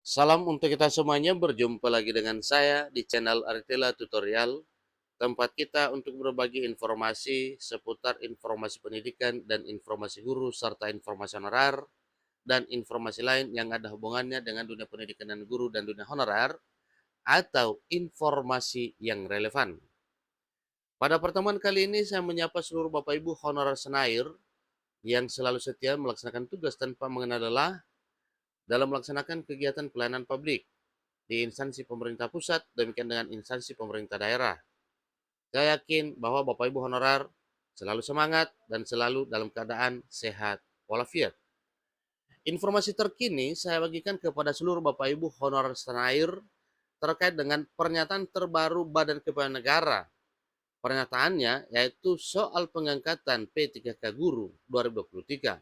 Salam untuk kita semuanya, berjumpa lagi dengan saya di channel Aritela Tutorial, tempat kita untuk berbagi informasi seputar informasi pendidikan dan informasi guru serta informasi honorer dan informasi lain yang ada hubungannya dengan dunia pendidikan dan guru dan dunia honorer atau informasi yang relevan. Pada pertemuan kali ini saya menyapa seluruh Bapak Ibu honorer Senair yang selalu setia melaksanakan tugas tanpa mengenal lelah dalam melaksanakan kegiatan pelayanan publik di instansi pemerintah pusat, demikian dengan instansi pemerintah daerah. Saya yakin bahwa Bapak Ibu honorer selalu semangat dan selalu dalam keadaan sehat walafiat. Informasi terkini saya bagikan kepada seluruh Bapak Ibu honorer senair terkait dengan pernyataan terbaru Badan Kepegawaian Negara. Pernyataannya yaitu soal pengangkatan P3K Guru 2023.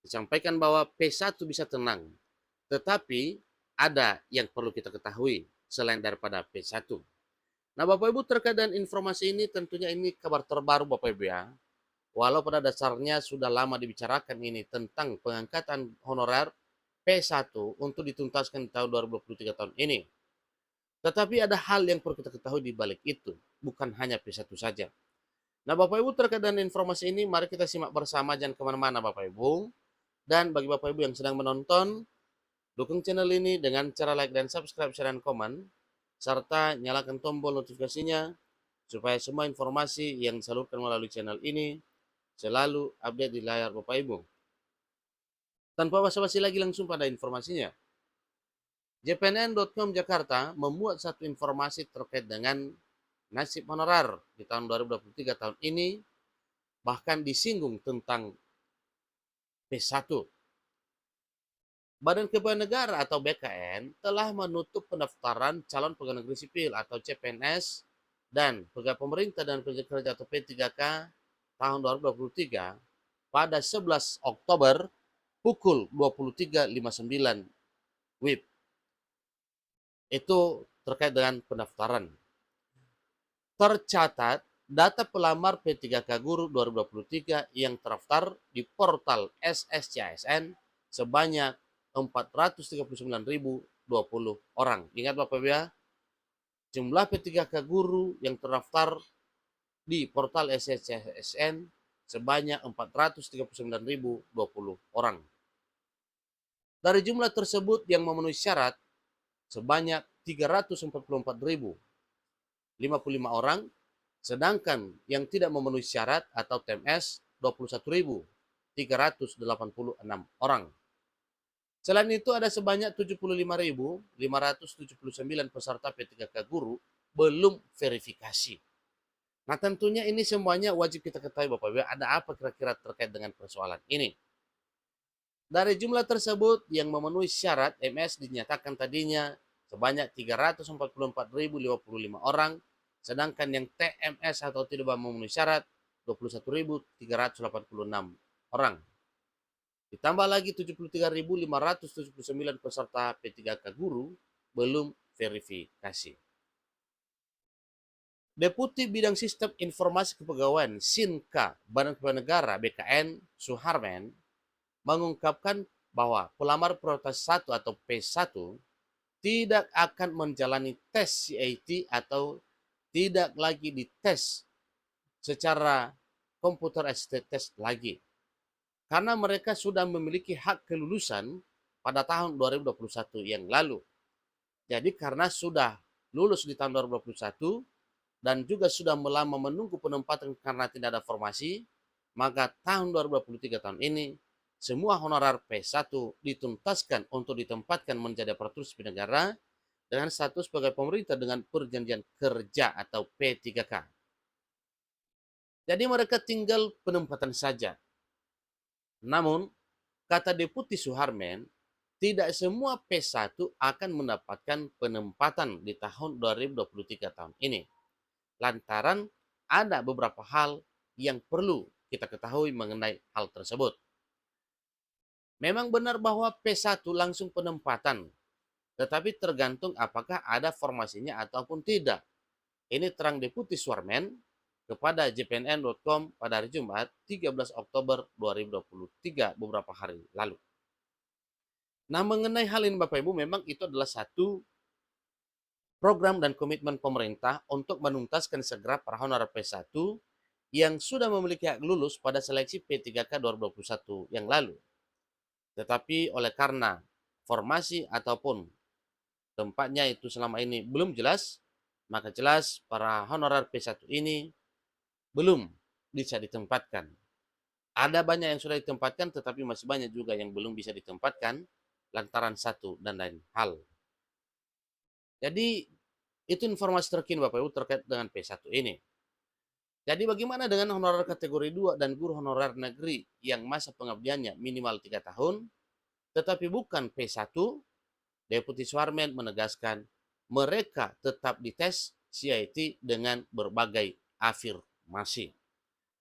Disampaikan bahwa P1 bisa tenang, tetapi ada yang perlu kita ketahui selain daripada P1. Nah, Bapak Ibu, terkait dengan informasi ini tentunya ini kabar terbaru Bapak Ibu ya. Walau pada dasarnya sudah lama dibicarakan ini tentang pengangkatan honorer P1 untuk dituntaskan di tahun 2023 tahun ini. Tetapi ada hal yang perlu kita ketahui di balik itu, bukan hanya P1 saja. Nah, Bapak Ibu, terkait dengan informasi ini mari kita simak bersama, jangan kemana-mana Bapak Ibu. Dan bagi Bapak Ibu yang sedang menonton, dukung channel ini dengan cara like dan subscribe, share, dan komen, serta nyalakan tombol notifikasinya supaya semua informasi yang disalurkan melalui channel ini selalu update di layar Bapak Ibu. Tanpa basa-basi lagi langsung pada informasinya. JPNN.com Jakarta memuat satu informasi terkait dengan nasib honorer di tahun 2023 tahun ini, bahkan disinggung tentang P1. Badan Kepegawaian Negara atau BKN telah menutup pendaftaran calon pegawai negeri sipil atau CPNS dan pegawai pemerintah dan pekerja kerja atau P3K tahun 2023 pada 11 Oktober pukul 23.59 WIB. Itu terkait dengan pendaftaran. Tercatat data pelamar P3K Guru 2023 yang terdaftar di portal SSCASN sebanyak 439.020 orang. Ingat Bapak Ibu ya, jumlah P3K Guru yang terdaftar di portal SSCASN sebanyak 439.020 orang. Dari jumlah tersebut yang memenuhi syarat sebanyak 344.055 orang, sedangkan yang tidak memenuhi syarat atau TMS 21.386 orang. Selain itu ada sebanyak 75.579 peserta P3K Guru belum verifikasi. Nah, tentunya ini semuanya wajib kita ketahui Bapak Ibu, ada apa kira-kira terkait dengan persoalan ini. Dari jumlah tersebut yang memenuhi syarat MS dinyatakan tadinya sebanyak 344.055 orang, sedangkan yang TMS atau tidak memenuhi syarat 21.386 orang. Ditambah lagi 73.579 peserta P3K Guru belum verifikasi. Deputi Bidang Sistem Informasi Kepegawaian SINKA Badan Kepegawaian Negara BKN Suharmen mengungkapkan bahwa pelamar prioritas 1 atau P1 tidak akan menjalani tes CAT atau tidak lagi dites secara komputer assisted test lagi. Karena mereka sudah memiliki hak kelulusan pada tahun 2021 yang lalu. Jadi karena sudah lulus di tahun 2021 dan juga sudah lama menunggu penempatan karena tidak ada formasi, maka tahun 2023 tahun ini semua honorer P1 dituntaskan untuk ditempatkan menjadi aparatur sipil negara dengan status sebagai pemerintah dengan perjanjian kerja atau P3K. Jadi mereka tinggal penempatan saja. Namun, kata Deputi Suharmen, tidak semua P1 akan mendapatkan penempatan di tahun 2023 tahun ini. Lantaran ada beberapa hal yang perlu kita ketahui mengenai hal tersebut. Memang benar bahwa P1 langsung penempatan, tetapi tergantung apakah ada formasinya ataupun tidak. Ini terang Deputi Suharmen kepada jpnn.com pada hari Jumat 13 Oktober 2023 beberapa hari lalu. Nah, mengenai hal ini Bapak Ibu, memang itu adalah satu program dan komitmen pemerintah untuk menuntaskan segera para honorer P1 yang sudah memiliki hak lulus pada seleksi P3K 2021 yang lalu. Tetapi oleh karena formasi ataupun tempatnya itu selama ini belum jelas, maka jelas para honorer P1 ini belum bisa ditempatkan. Ada banyak yang sudah ditempatkan, tetapi masih banyak juga yang belum bisa ditempatkan lantaran satu dan lain hal. Jadi itu informasi terkini Bapak Ibu terkait dengan P1 ini. Jadi bagaimana dengan honorer kategori 2 dan guru honorer negeri yang masa pengabdiannya minimal 3 tahun, tetapi bukan P1, Deputi Suarmen menegaskan mereka tetap dites CIT dengan berbagai afirmasi.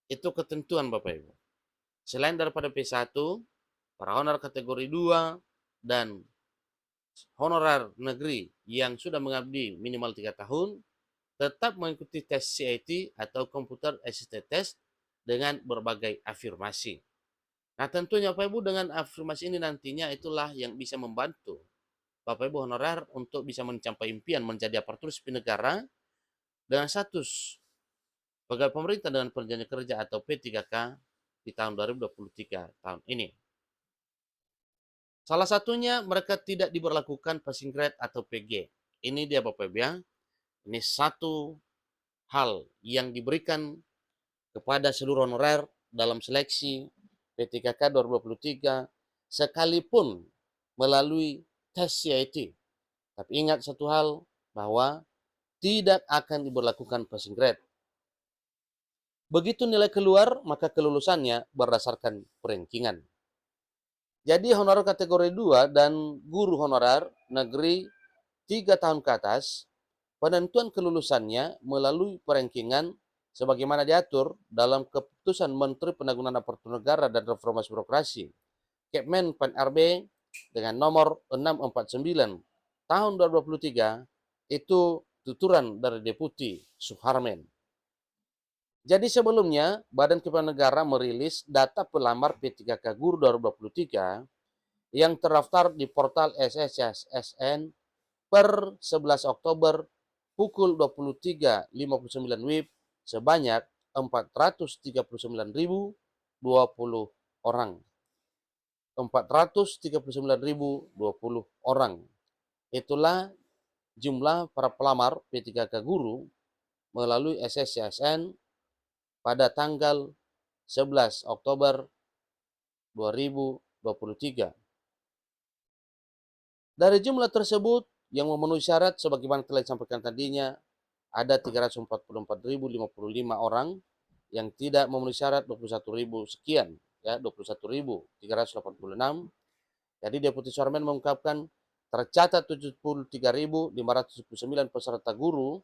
Itu ketentuan Bapak Ibu. Selain daripada P1, para honorer kategori 2 dan honorer negeri yang sudah mengabdi minimal 3 tahun tetap mengikuti tes CIT atau Computer Assisted Test dengan berbagai afirmasi. Nah, tentunya Bapak Ibu dengan afirmasi ini nantinya itulah yang bisa membantu Bapak Ibu honorer untuk bisa mencapai impian menjadi aparatur sipil negara dengan status pegawai pemerintah dengan perjanjian kerja atau P3K di tahun 2023 tahun ini. Salah satunya mereka tidak diberlakukan passing grade atau PG. Ini dia Bapak Ibu ya. Ini satu hal yang diberikan kepada seluruh honorer dalam seleksi P3K 2023 sekalipun melalui tes CIT. Tapi ingat satu hal, bahwa tidak akan diberlakukan passing grade. Begitu nilai keluar, maka kelulusannya berdasarkan perankingan. Jadi honorer kategori 2 dan guru honorer negeri 3 tahun ke atas, penentuan kelulusannya melalui perankingan sebagaimana diatur dalam keputusan Menteri Penanggulangan Aparatur Negara dan Reformasi Birokrasi Kepmen PAN-RB dengan nomor 649 tahun 2023 itu tuturan dari Deputi Suharmen. Jadi sebelumnya Badan Kepegawaian Negara merilis data pelamar P3K Guru 2023 yang terdaftar di portal SSCSN per 11 Oktober pukul 23.59 WIB sebanyak 439.020 orang. 439.020 orang. Itulah jumlah para pelamar P3K Guru melalui SSCSN pada tanggal 11 Oktober 2023. Dari jumlah tersebut yang memenuhi syarat sebagaimana telah disampaikan tadinya ada 344.055 orang, yang tidak memenuhi syarat 21.000 sekian, ya 21.386. Jadi Deputi Suarmen mengungkapkan tercatat 73.579 peserta guru.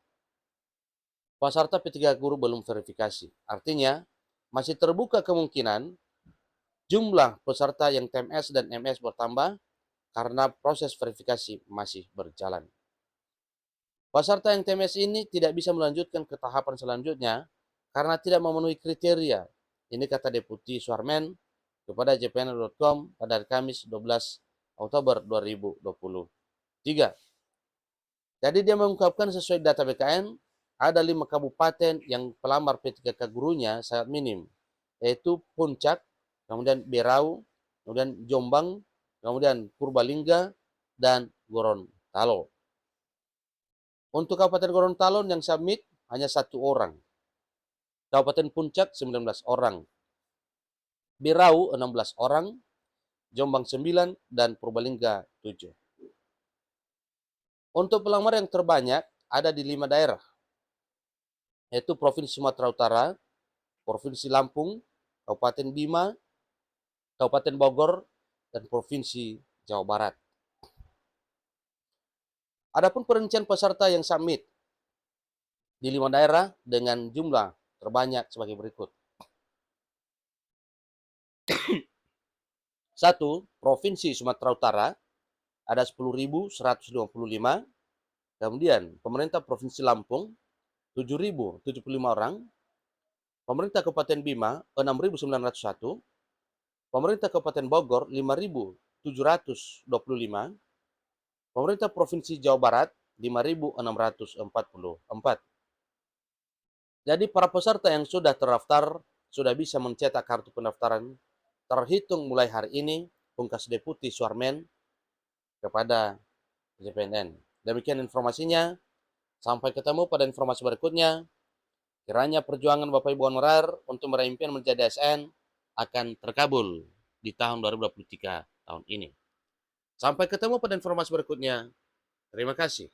Peserta P3 guru belum verifikasi. Artinya, masih terbuka kemungkinan jumlah peserta yang TMS dan MS bertambah karena proses verifikasi masih berjalan. Peserta yang TMS ini tidak bisa melanjutkan ke tahapan selanjutnya karena tidak memenuhi kriteria. Ini kata Deputi Suarmen kepada jpn.com pada hari Kamis 12 Oktober 2023. Jadi dia mengungkapkan sesuai data BKN, ada 5 kabupaten yang pelamar P3K gurunya sangat minim, yaitu Puncak, kemudian Berau, kemudian Jombang, kemudian Purbalingga, dan Gorontalo. Untuk Kabupaten Gorontalo yang submit hanya 1 orang. Kabupaten Puncak 19 orang. Berau 16 orang, Jombang 9, dan Purbalingga 7. Untuk pelamar yang terbanyak ada di 5 daerah, yaitu Provinsi Sumatera Utara, Provinsi Lampung, Kabupaten Bima, Kabupaten Bogor, dan Provinsi Jawa Barat. Adapun perincian peserta yang submit di 5 daerah dengan jumlah terbanyak sebagai berikut. 1. Provinsi Sumatera Utara ada 10.155. Kemudian pemerintah Provinsi Lampung 7.075 orang. Pemerintah Kabupaten Bima 6.901. Pemerintah Kabupaten Bogor 5.000 5.725, pemerintah Provinsi Jawa Barat 5.644. Jadi para peserta yang sudah terdaftar sudah bisa mencetak kartu pendaftaran terhitung mulai hari ini, Pungkas Deputi Suarmen kepada JPNN. Demikian informasinya. Sampai ketemu pada informasi berikutnya. Kiranya perjuangan Bapak Ibu honorer untuk meraih impian menjadi ASN akan terkabul di tahun 2023 tahun ini. Sampai ketemu pada informasi berikutnya. Terima kasih.